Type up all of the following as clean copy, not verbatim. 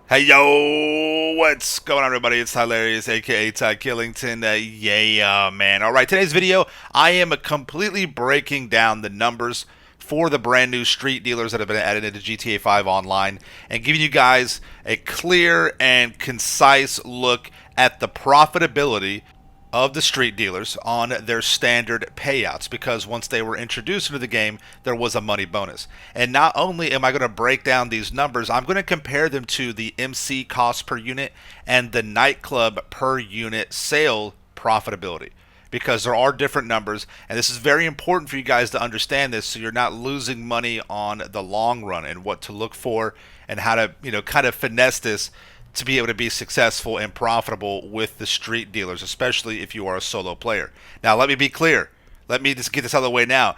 Hey yo, what's going on, everybody? It's Tylarious, aka Ty Killington. Yeah, man. All right, today's video, I am completely breaking down the numbers for the brand new street dealers that have been added into GTA 5 Online and giving you guys a clear and concise look at the profitability of the street dealers on their standard payouts, because once they were introduced into the game, there was a money bonus. And not only am I going to break down these numbers, I'm going to compare them to the MC cost per unit and the nightclub per unit sale profitability, because there are different numbers, and this is very important for you guys to understand this, so you're not losing money on the long run, and what to look for and how to kind of finesse this to be able to be successful and profitable with the street dealers, especially if you are a solo player. Now, let me be clear. Let me just get this out of the way now.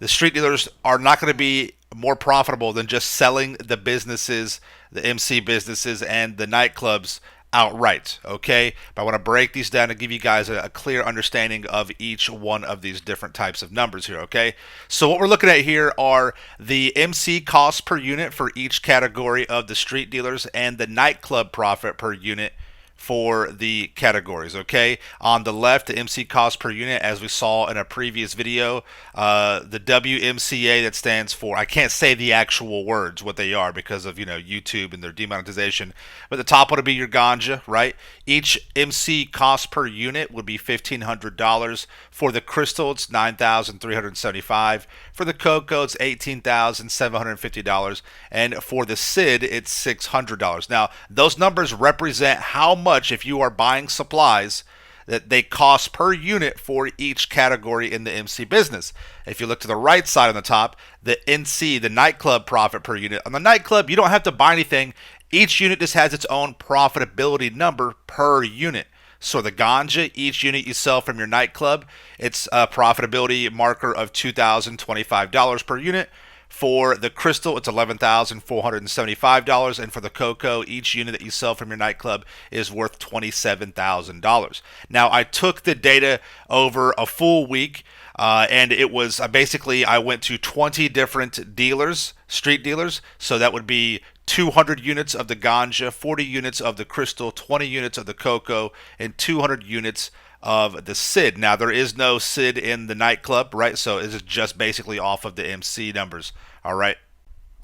The street dealers are not going to be more profitable than just selling the businesses, the MC businesses, and the nightclubs outright, okay? But I want to break these down and give you guys a clear understanding of each one of these different types of numbers here, okay? So what we're looking at here are the MC cost per unit for each category of the street dealers and the nightclub profit per unit for the categories, okay? On the left, the MC cost per unit, as we saw in a previous video, the WMCA, that stands for, I can't say the actual words, what they are, because of, YouTube and their demonetization, but the top one would be your ganja, right? Each MC cost per unit would be $1,500. For the crystal, it's $9,375. For the cocoa, it's $18,750. And for the SID, it's $600. Now, those numbers represent how much, if you are buying supplies, that they cost per unit for each category in the MC business. If you look to the right side on the top, the NC, the nightclub profit per unit. On the nightclub, you don't have to buy anything. Each unit just has its own profitability number per unit. So the ganja, each unit you sell from your nightclub, it's a profitability marker of $2,025 per unit. For the crystal, it's $11,475, and for the cocoa, each unit that you sell from your nightclub is worth $27,000. Now, I took the data over a full week, and it was basically, I went to 20 different dealers, street dealers, so that would be 200 units of the ganja, 40 units of the crystal, 20 units of the cocoa, and 200 units of the SID. Now, there is no SID in the nightclub, right? So it is just basically off of the MC numbers, all right?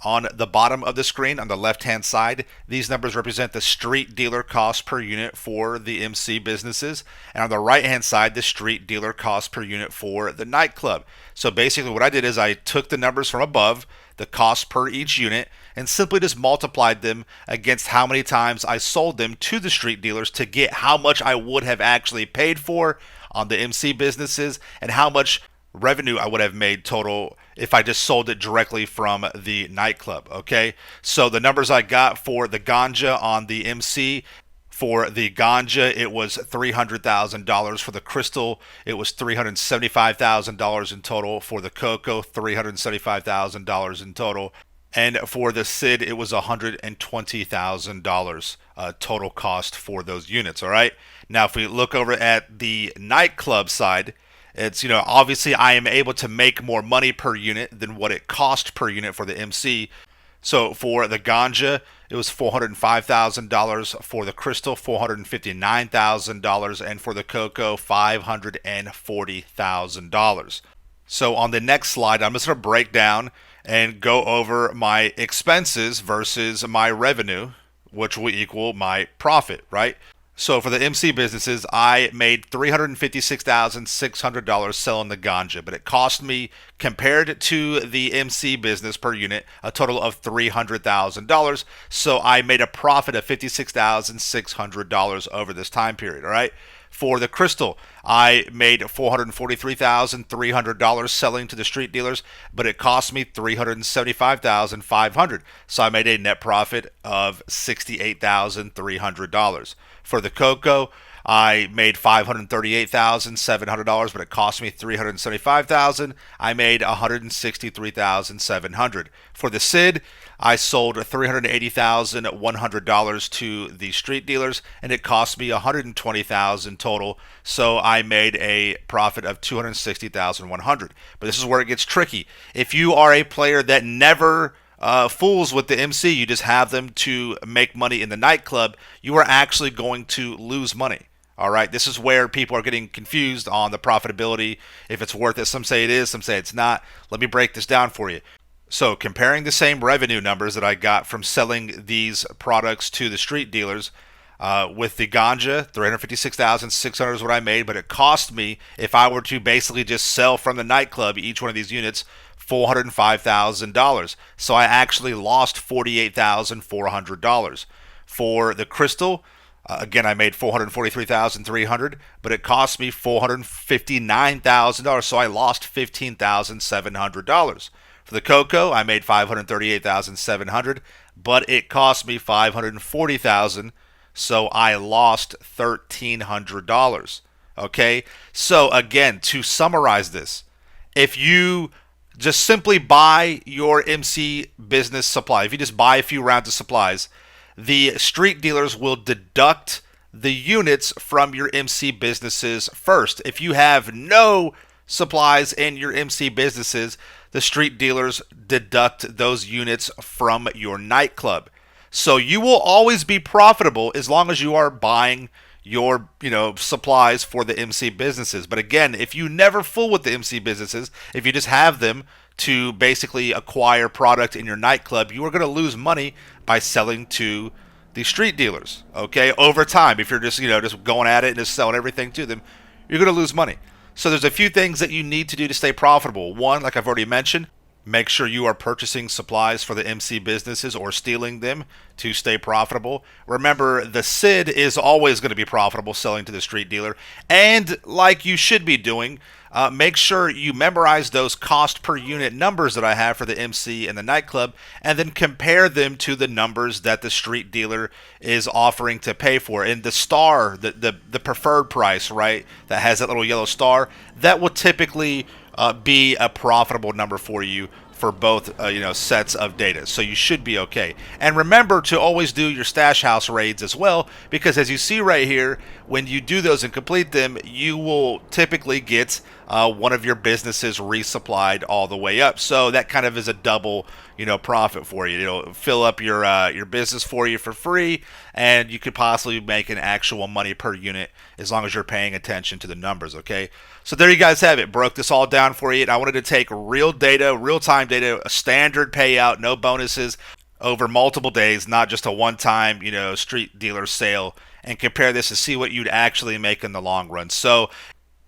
On the bottom of the screen, on the left-hand side, these numbers represent the street dealer cost per unit for the MC businesses. And on the right-hand side, the street dealer cost per unit for the nightclub. So basically what I did is I took the numbers from above, the cost per each unit, and simply just multiplied them against how many times I sold them to the street dealers to get how much I would have actually paid for on the MC businesses and how much revenue I would have made total if I just sold it directly from the nightclub, okay? So the numbers I got for the ganja on the MC, for the ganja, it was $300,000. For the crystal, it was $375,000 in total. For the cocoa, $375,000 in total. And for the SID, it was $120,000 total cost for those units, all right? Now, if we look over at the nightclub side, it's, obviously I am able to make more money per unit than what it cost per unit for the MC. So for the ganja, it was $405,000. For the crystal, $459,000. And for the cocoa, $540,000. So on the next slide, I'm just going to break down and go over my expenses versus my revenue, which will equal my profit, right? So for the MC businesses, I made $356,600 selling the ganja, but it cost me, compared to the MC business per unit, a total of $300,000. So I made a profit of $56,600 over this time period, all right? For the crystal, I made $443,300 selling to the street dealers, but it cost me $375,500. So I made a net profit of $68,300. For the cocoa, I made $538,700, but it cost me $375,000. I made $163,700. For the SID, I sold $380,100 to the street dealers, and it cost me $120,000 total. So I made a profit of $260,100. But this is where it gets tricky. If you are a player that never fools with the MC, you just have them to make money in the nightclub, you are actually going to lose money. All right, this is where people are getting confused on the profitability, if it's worth it. Some say it is, some say it's not. Let me break this down for you. So, comparing the same revenue numbers that I got from selling these products to the street dealers, with the ganja, 356,600 is what I made, but it cost me, if I were to basically just sell from the nightclub each one of these units, $405,000. So I actually lost $48,400. For the crystal, again, I made $443,300, but it cost me $459,000, so I lost $15,700. For the cocoa, I made $538,700, but it cost me $540,000, so I lost $1,300. Okay, so again, to summarize this, if you just simply buy your MC business supply, if you just buy a few rounds of supplies, the street dealers will deduct the units from your MC businesses first. If you have no supplies in your MC businesses, the street dealers deduct those units from your nightclub. So you will always be profitable as long as you are buying your supplies for the MC businesses. But again, if you never fool with the MC businesses, if you just have them to basically acquire product in your nightclub, you are going to lose money by selling to the street dealers. Okay, over time, if you're just just going at it and just selling everything to them, you're going to lose money. So there's a few things that you need to do to stay profitable. One, like I've already mentioned, make sure you are purchasing supplies for the MC businesses or stealing them to stay profitable. Remember, the SID is always going to be profitable selling to the street dealer. And like you should be doing, make sure you memorize those cost per unit numbers that I have for the MC and the nightclub, and then compare them to the numbers that the street dealer is offering to pay for. And the star, the preferred price, right, that has that little yellow star, that will typically be a profitable number for you for both sets of data. So you should be okay. And remember to always do your stash house raids as well, because as you see right here, when you do those and complete them, you will typically get one of your businesses resupplied all the way up. So that kind of is a double profit for you. It'll fill up your business for you for free, and you could possibly make an actual money per unit as long as you're paying attention to the numbers. Okay, so there you guys have it. Broke this all down for you, and I wanted to take real data, real-time data, a standard payout, no bonuses, over multiple days, not just a one-time street dealer sale, and compare this to see what you'd actually make in the long run. So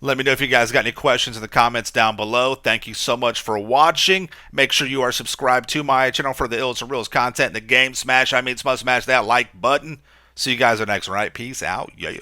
let me know if you guys got any questions in the comments down below. Thank you so much for watching. Make sure you are subscribed to my channel for the illest and realest content in the game. Smash that like button. See you guys in the next one. All right, peace out. Yeah.